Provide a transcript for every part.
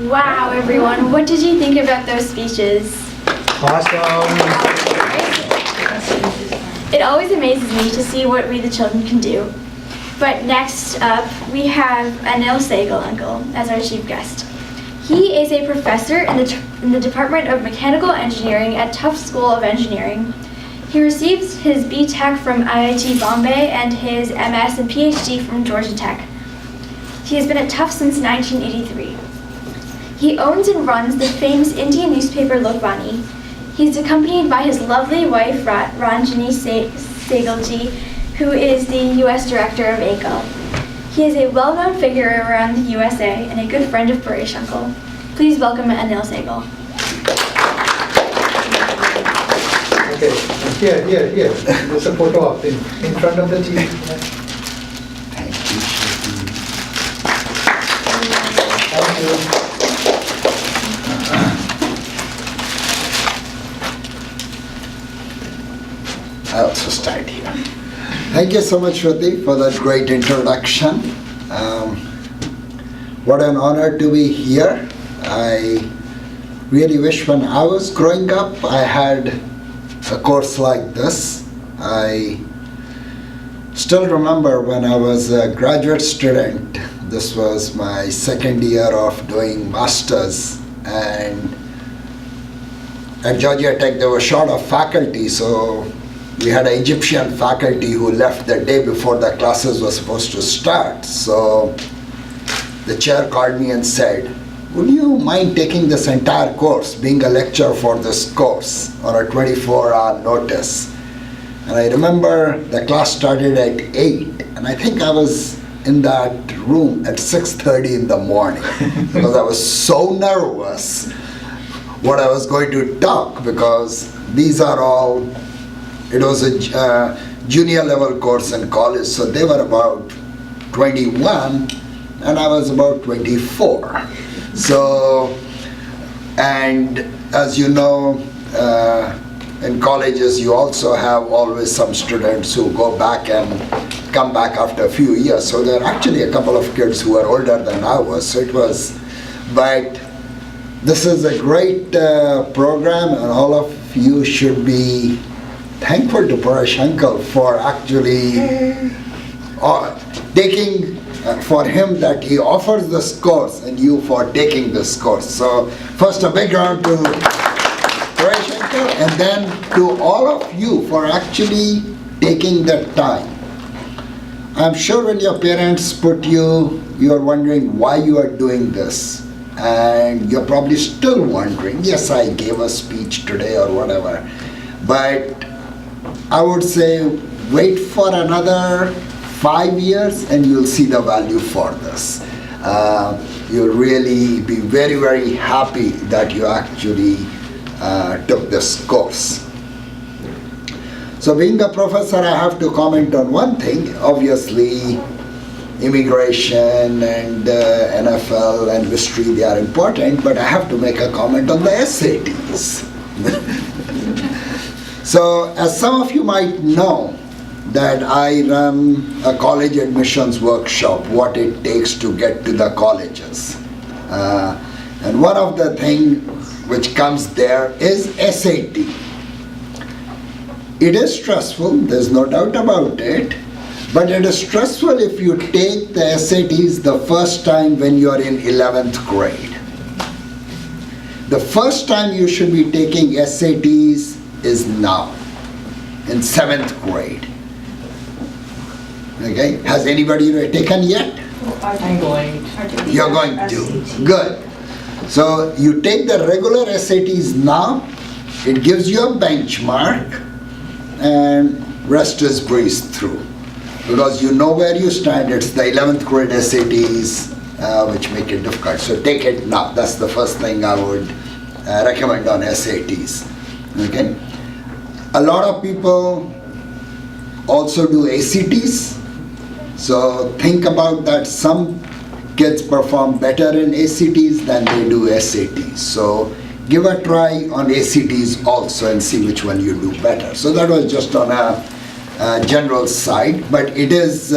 Wow, everyone, what did you think about those speeches? Awesome. It always amazes me to see what we the children can do. But next up, we have Anil Saigal uncle as our chief guest. He is a professor in the Department of Mechanical Engineering at Tufts School of Engineering. He received his B.Tech from IIT Bombay and his MS and PhD from Georgia Tech. He has been at Tufts since 1983. He owns and runs the famous Indian newspaper Lokbani. He's accompanied by his lovely wife Ranjani Saigalji, who is the U.S. Director of ACO. He is a well-known figure around the USA and a good friend of Paresh Uncle. Please welcome Anil Saigal. Okay, here. There's a photo op in front of the TV. Thank you. Thank you. I also start here. Thank you so much, Shruti, for that great introduction. What an honor to be here. I really wish when I was growing up I had a course like this. I still remember when I was a graduate student, this was my second year of doing masters, and at Georgia Tech they were short of faculty, so we had an Egyptian faculty who left the day before the classes were supposed to start. So the chair called me and said, would you mind taking this entire course, being a lecturer for this course on a 24-hour notice? And I remember the class started at 8, and I think I was in that room at 6:30 in the morning because I was so nervous what I was going to talk, because these are all, it was a junior level course in college, so they were about 21 and I was about 24. So, and as you know, in colleges you also have always some students who go back and come back after a few years. So there are actually a couple of kids who are older than I was. So it was, but this is a great program, and all of you should be thankful to Paresh Uncle for actually taking, for him that he offers this course and you for taking this course. So first a big round to Paresh Uncle, and then to all of you for actually taking that time. I'm sure when your parents put you, you're wondering why you are doing this. And you're probably still wondering, yes, I gave a speech today or whatever. But I would say wait for another 5 years and you'll see the value for this. You'll really be very, very happy that you actually took this course. So being a professor, I have to comment on one thing. Obviously, immigration and NFL and history, they are important, but I have to make a comment on the SATs. So as some of you might know, that I run a college admissions workshop, what it takes to get to the colleges. And one of the things which comes there is SAT. It is stressful, there's no doubt about it, but it is stressful if you take the SATs the first time when you are in 11th grade. The first time you should be taking SATs is now, in 7th grade. Okay, has anybody taken yet? I'm going. You're going to. Good. So you take the regular SATs now, it gives you a benchmark, and rest is breezed through. Because you know where you stand, it's the 11th grade SATs which make it difficult. So take it now. That's the first thing I would recommend on SATs. Okay. A lot of people also do ACTs. So think about that. Some kids perform better in ACTs than they do SATs. So give a try on ACTs also and see which one you do better. So that was just on a general side, but it is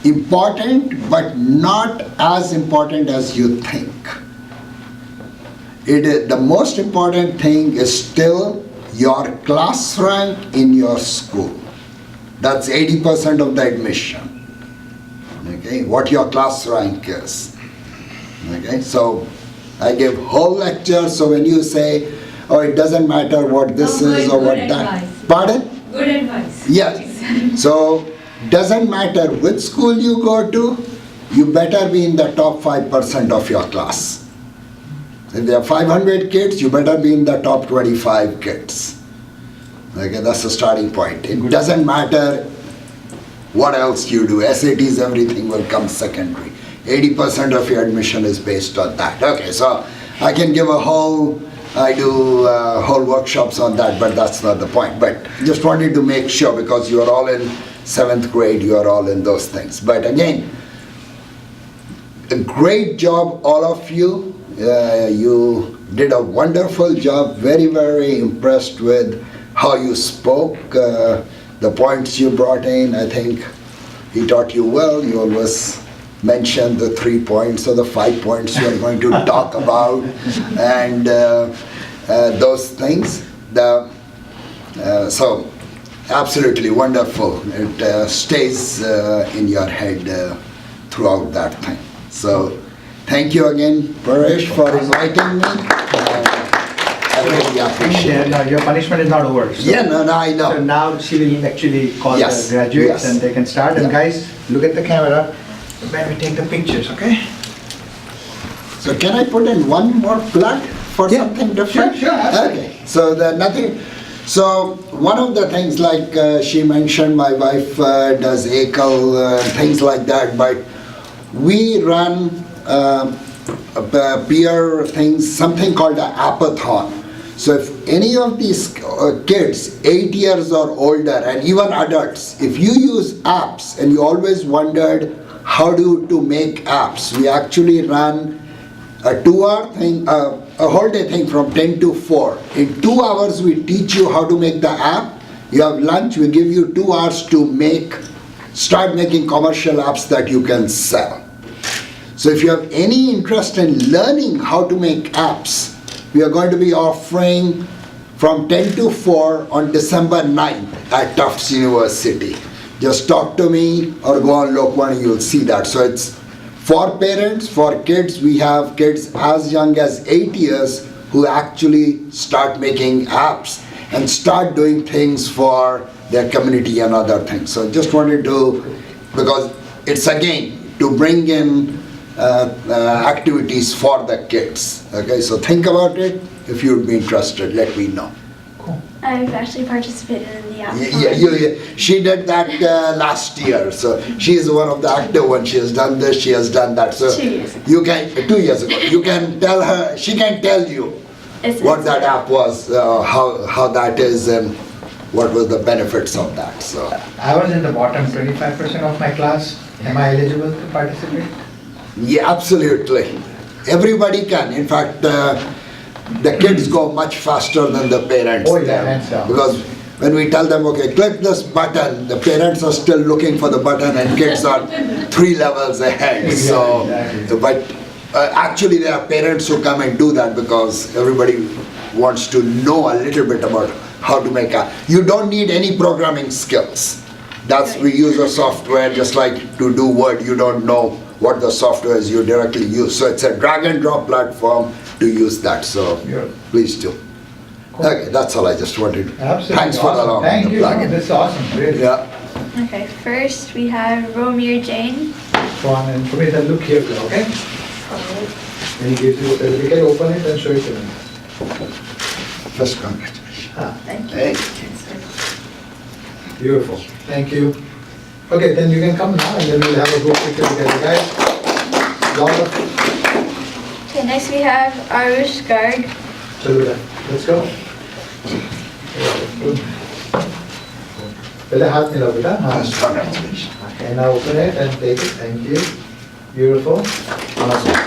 important, but not as important as you think. The most important thing is still your class rank in your school. That's 80% of the admission. Okay, what your class rank is. Okay, so I give whole lecture, so when you say, oh, it doesn't matter what this is or what that. Advice. Pardon? Good advice. Yes. So, doesn't matter which school you go to, you better be in the top 5% of your class. If there are 500 kids, you better be in the top 25 kids. Okay, that's the starting point. It doesn't matter what else you do. SATs, everything will come secondary. 80% of your admission is based on that. Okay, so I can give I do whole workshops on that, but that's not the point. But just wanted to make sure, because you are all in 7th grade, you are all in those things. But again, a great job, all of you. You did a wonderful job. Very, very impressed with how you spoke, the points you brought in. I think he taught you well. You always mentioned the 3 points or the 5 points you are going to talk about, and those things. So absolutely wonderful. It stays in your head throughout that thing. So thank you again, Paresh, for inviting me. I really appreciate it. Now, your punishment is not over. So, Yeah, no, I so know. now she will actually call Yes, the graduates yes. and they can start. And Yeah. guys, look at the camera when we take the pictures, okay? So can I put in one more plug for Yeah, something different? sure, absolutely. Okay, so nothing. So one of the things, like she mentioned, my wife does ACL, things like that, but we run peer things, something called an apathon. So if any of these kids, 8 years or older, and even adults, if you use apps and you always wondered how to make apps, we actually run a 2-hour thing, a whole day thing from 10 to 4. In 2 hours we teach you how to make the app. You have lunch, we give you 2 hours to start making commercial apps that you can sell. So if you have any interest in learning how to make apps, we are going to be offering from 10 to 4 on December 9th at Tufts University. Just talk to me or go on Lokvani, you'll see that. So it's for parents, for kids. We have kids as young as 8 years who actually start making apps and start doing things for their community and other things. So just wanted to, because it's again to bring in activities for the kids. Okay, so think about it. If you would be interested, let me know. Cool. I've actually participated in the app. She did that last year. So she is one of the active ones. She has done this, she has done that. So 2 years ago. you can 2 years ago. You can tell her. She can tell you what that app was, how that is, and what was the benefits of that. So I was in the bottom 25% of my class. Am I eligible to participate? yeah, absolutely. Everybody can. In fact, the kids go much faster than the parents. Oh, yeah, hands down. Because when we tell them, okay, click this button, the parents are still looking for the button and kids are 3 levels ahead. So, Exactly. but actually there are parents who come and do that because everybody wants to know a little bit about how to make a. You don't need any programming skills. We use a software just like to do Word. You don't know what the software is, you directly use. So it's a drag and drop platform to use that. So Yeah. please do. Cool. Okay, that's all I just wanted. Absolutely. Thanks for awesome. allowing Thank me you. to plug in. This is awesome. Really. Yeah. Okay, first we have Romeo Jane. Go on and put it and look here, okay? And he gives you the certificate, open it and show it to me. First, congratulations. Ah, Thank you. Hey. beautiful. Thank you. Okay, then you can come now and then we'll have a group picture together, guys. Lot of, Okay, next we have Arush Garg. चलो बेटा, let's go. पहले हाथ मिलाओ बेटा, हाँ. First, congratulations. Okay, now open it and take it. Thank you. Beautiful. Awesome.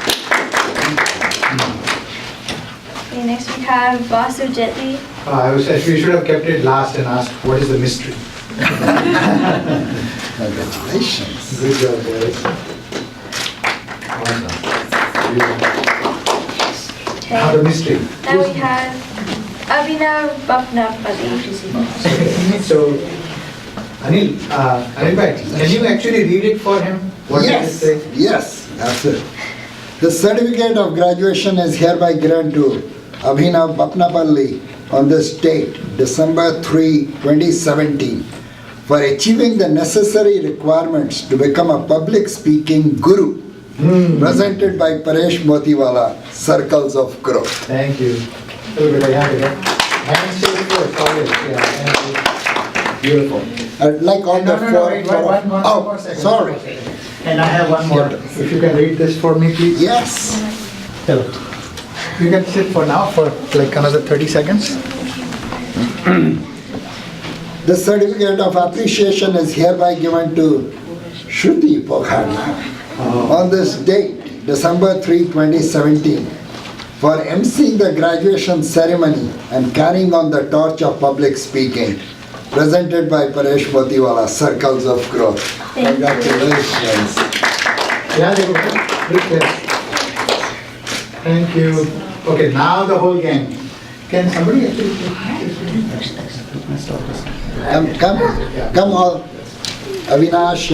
Okay, next we have Vasu Jetli. We should have kept it last and asked what is the mystery. Congratulations. Good job, boys. Awesome. Now the mystery. Now we have Abhinav Bapnapalli. So, Anil, Anil bhai, can you actually read it for him? What did it Yes, say? yes, absolutely. The certificate of graduation is hereby given to Abhinav Bapnapalli on this date, December 3, 2017, for achieving the necessary requirements to become a public speaking guru, presented by Paresh Motiwala, Circles of Growth. Thank you. A little bit, yeah, yeah. Handshake first, always. Yeah, thank you. Beautiful. Like on the Wait, floor. one more Oh, second. sorry. And I have one more. If you can read this for me, please. Yes. Hello. You can sit for now for like another 30 seconds. The certificate of appreciation is hereby given to Shruti Pokharna on this date, December 3, 2017, for emceeing the graduation ceremony and carrying on the torch of public speaking, presented by Paresh Motiwala, Circles of Growth. Thank you. Congratulations. Yeah, they go. Big clap. Thank you. Okay, now the whole gang. Can somebody actually? Come all. Avinash.